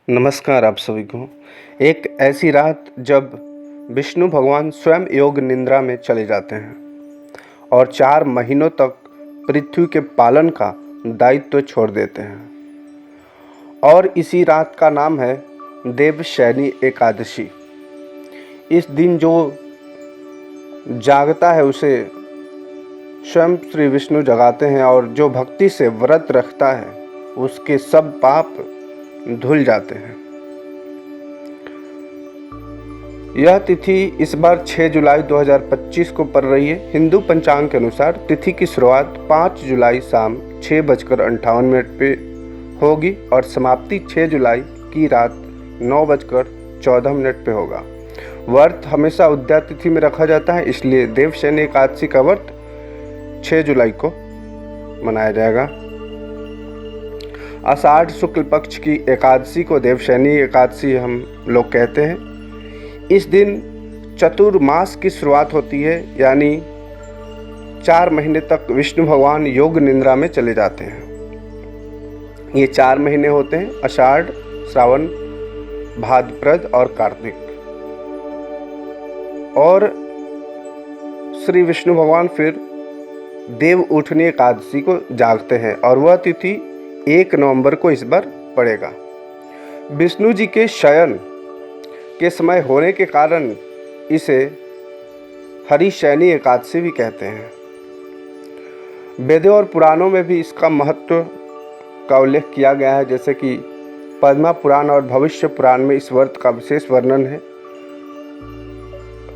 नमस्कार आप सभी को। एक ऐसी रात जब विष्णु भगवान स्वयं योग निद्रा में चले जाते हैं और 4 महीनों तक पृथ्वी के पालन का दायित्व छोड़ देते हैं, और इसी रात का नाम है देवशयनी एकादशी। इस दिन जो जागता है उसे स्वयं श्री विष्णु जगाते हैं, और जो भक्ति से व्रत रखता है उसके सब पाप धुल जाते हैं। यह तिथि इस बार 6 जुलाई 2025 को पड़ रही है। हिंदू पंचांग के अनुसार तिथि की शुरुआत 5 जुलाई शाम 6:58 पे होगी और समाप्ति 6 जुलाई की रात 9:14 पे होगा। व्रत हमेशा उद्या तिथि में रखा जाता है, इसलिए देवशयनी एकादशी का व्रत 6 जुलाई को मनाया जाएगा। आषाढ़ शुक्ल पक्ष की एकादशी को देवशयनी एकादशी हम लोग कहते हैं। इस दिन चतुर्मास की शुरुआत होती है, यानी 4 महीने तक विष्णु भगवान योग निद्रा में चले जाते हैं। ये 4 महीने होते हैं: आषाढ़, श्रावण, भाद्रपद और कार्तिक। और श्री विष्णु भगवान फिर देव उठनी एकादशी को जागते हैं, और वह तिथि 1 नवंबर को इस बार पड़ेगा। विष्णु जी के शयन के समय होने के कारण इसे हरिशयनी एकादशी भी कहते हैं। वेदों और पुराणों में भी इसका महत्व का उल्लेख किया गया है, जैसे कि पद्मा पुराण और भविष्य पुराण में इस व्रत का विशेष वर्णन है।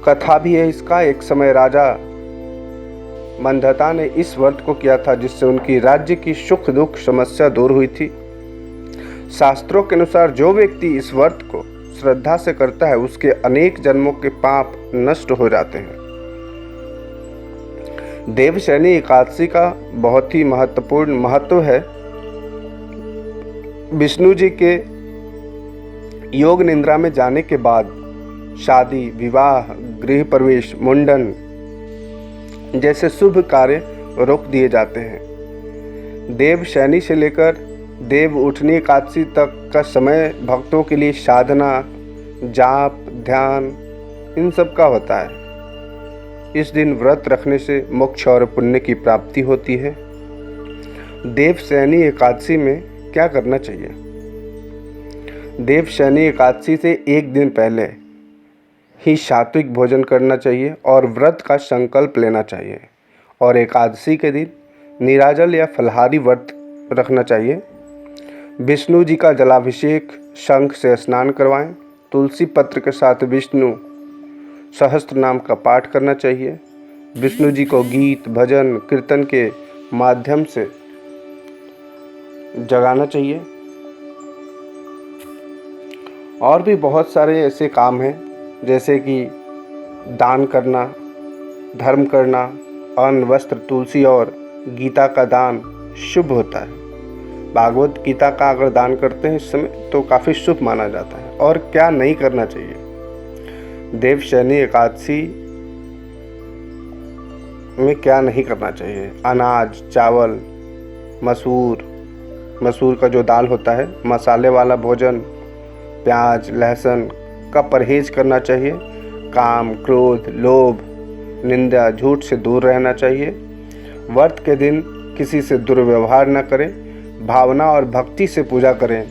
कथा भी है इसका। एक समय राजा मंदता ने इस व्रत को किया था, जिससे उनकी राज्य की सुख दुख समस्या दूर हुई थी। शास्त्रों के अनुसार जो व्यक्ति इस व्रत को श्रद्धा से करता है उसके अनेक जन्मों के पाप नष्ट हो जाते हैं। देवशयनी एकादशी का बहुत ही महत्वपूर्ण महत्व है। विष्णु जी के योग निद्रा में जाने के बाद शादी, विवाह, गृह प्रवेश, मुंडन जैसे शुभ कार्य रोक दिए जाते हैं। देवशयनी से लेकर देव उठनी एकादशी तक का समय भक्तों के लिए साधना, जाप, ध्यान इन सब का होता है। इस दिन व्रत रखने से मोक्ष और पुण्य की प्राप्ति होती है। देवशयनी एकादशी में क्या करना चाहिए? देवशयनी एकादशी से 1 दिन पहले ही सात्विक भोजन करना चाहिए और व्रत का संकल्प लेना चाहिए, और एकादशी के दिन निराजल या फलाहारी व्रत रखना चाहिए। विष्णु जी का जलाभिषेक, शंख से स्नान करवाएं। तुलसी पत्र के साथ विष्णु सहस्त्र नाम का पाठ करना चाहिए। विष्णु जी को गीत, भजन, कीर्तन के माध्यम से जगाना चाहिए। और भी बहुत सारे ऐसे काम हैं, जैसे कि दान करना, धर्म करना, अन्न, वस्त्र, तुलसी और गीता का दान शुभ होता है। भागवत गीता का अगर दान करते हैं इस समय तो काफ़ी शुभ माना जाता है। और क्या नहीं करना चाहिए? देवशयनी एकादशी में क्या नहीं करना चाहिए? अनाज, चावल, मसूर का जो दाल होता है, मसाले वाला भोजन, प्याज, लहसुन का परहेज करना चाहिए। काम, क्रोध, लोभ, निंदा, झूठ से दूर रहना चाहिए। व्रत के दिन किसी से दुर्व्यवहार न करें। भावना और भक्ति से पूजा करें।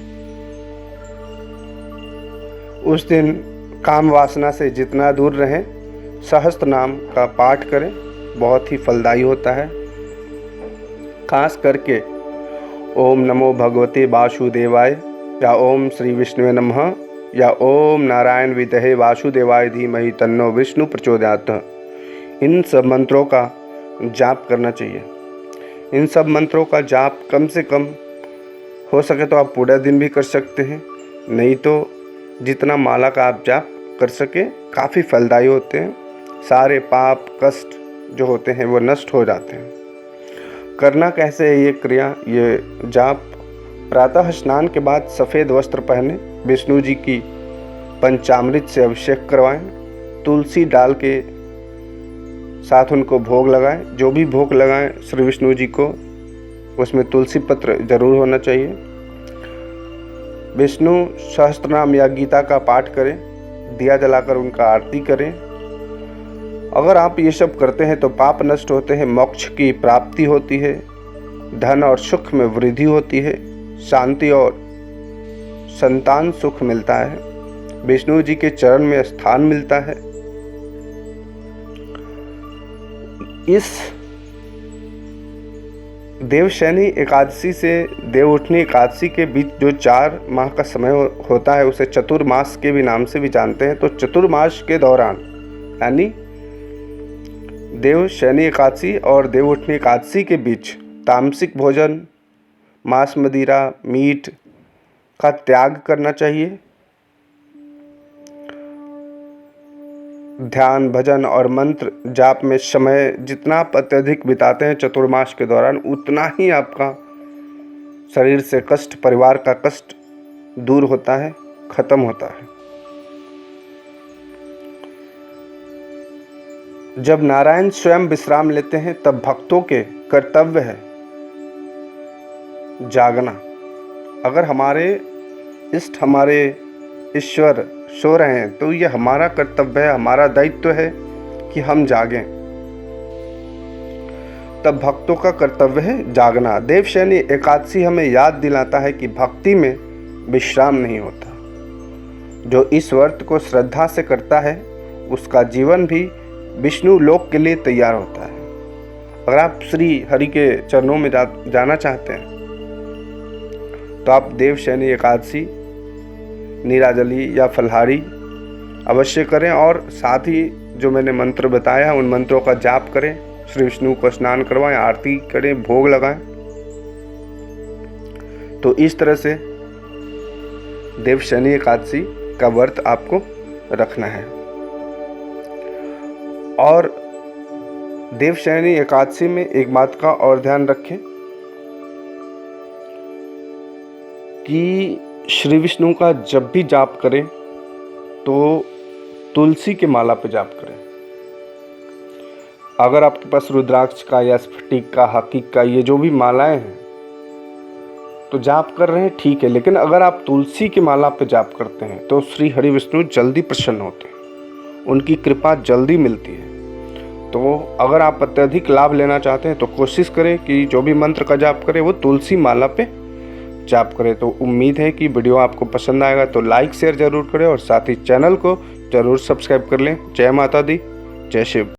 उस दिन काम वासना से जितना दूर रहें। सहस्त्र नाम का पाठ करें, बहुत ही फलदायी होता है। खास करके ओम नमो भगवते वासुदेवाय, या ओम श्री विष्णुवे नमः, या ओम नारायण विद्महे वासुदेवाय धीमहि तन्नो विष्णु प्रचोदयात्, इन सब मंत्रों का जाप करना चाहिए। इन सब मंत्रों का जाप कम से कम हो सके तो आप पूरा दिन भी कर सकते हैं, नहीं तो जितना माला का आप जाप कर सके काफ़ी फलदायी होते हैं। सारे पाप कष्ट जो होते हैं वो नष्ट हो जाते हैं। करना कैसे है ये क्रिया, ये जाप? प्रातः स्नान के बाद सफ़ेद वस्त्र पहने, विष्णु जी की पंचामृत से अभिषेक करवाएं, तुलसी डाल के साथ उनको भोग लगाएं। जो भी भोग लगाएं श्री विष्णु जी को, उसमें तुलसी पत्र जरूर होना चाहिए। विष्णु सहस्त्रनाम या गीता का पाठ करें, दिया जलाकर उनका आरती करें। अगर आप ये सब करते हैं तो पाप नष्ट होते हैं, मोक्ष की प्राप्ति होती है, धन और सुख में वृद्धि होती है, शांति और संतान सुख मिलता है, विष्णु जी के चरण में स्थान मिलता है। इस देवशयनी एकादशी से देवउठनी एकादशी के बीच जो 4 माह का समय होता है उसे चतुर्मास के भी नाम से भी जानते हैं। तो चतुर्मास के दौरान यानी देवशयनी एकादशी और देवउठनी एकादशी के बीच तामसिक भोजन, मांस, मदिरा, मीट का त्याग करना चाहिए। ध्यान, भजन और मंत्र जाप में समय जितना आप अत्यधिक बिताते हैं चतुर्मास के दौरान, उतना ही आपका शरीर से कष्ट, परिवार का कष्ट दूर होता है, खत्म होता है। जब नारायण स्वयं विश्राम लेते हैं तब भक्तों के कर्तव्य है जागना। अगर हमारे इष्ट, हमारे ईश्वर सो रहे हैं तो ये हमारा कर्तव्य है, हमारा दायित्व है कि हम जागें। तब भक्तों का कर्तव्य है जागना। देवशयनी एकादशी हमें याद दिलाता है कि भक्ति में विश्राम नहीं होता। जो इस व्रत को श्रद्धा से करता है उसका जीवन भी विष्णु लोक के लिए तैयार होता है। अगर आप श्री हरि के चरणों में जाना चाहते हैं तो आप देवशयनी एकादशी, नीराजली या फलहारी अवश्य करें और साथ ही जो मैंने मंत्र बताया उन मंत्रों का जाप करें, श्री विष्णु को स्नान करवाएं, आरती करें, भोग लगाएं। तो इस तरह से देवशयनी एकादशी का व्रत आपको रखना है। और देवशयनी एकादशी में एक बात का और ध्यान रखें कि श्री विष्णु का जब भी जाप करें तो तुलसी के माला पे जाप करें। अगर आपके पास रुद्राक्ष का या स्फटिक का, हकीक का, ये जो भी मालाएं हैं तो जाप कर रहे हैं ठीक है, लेकिन अगर आप तुलसी की माला पे जाप करते हैं तो श्री हरि विष्णु जल्दी प्रसन्न होते हैं, उनकी कृपा जल्दी मिलती है। तो अगर आप अत्यधिक लाभ लेना चाहते हैं तो कोशिश करें कि जो भी मंत्र का जाप करें वो तुलसी माला पे जाप करें। तो उम्मीद है कि वीडियो आपको पसंद आएगा, तो लाइक शेयर जरूर करें और साथ ही चैनल को जरूर सब्सक्राइब कर लें। जय माता दी, जय शिव।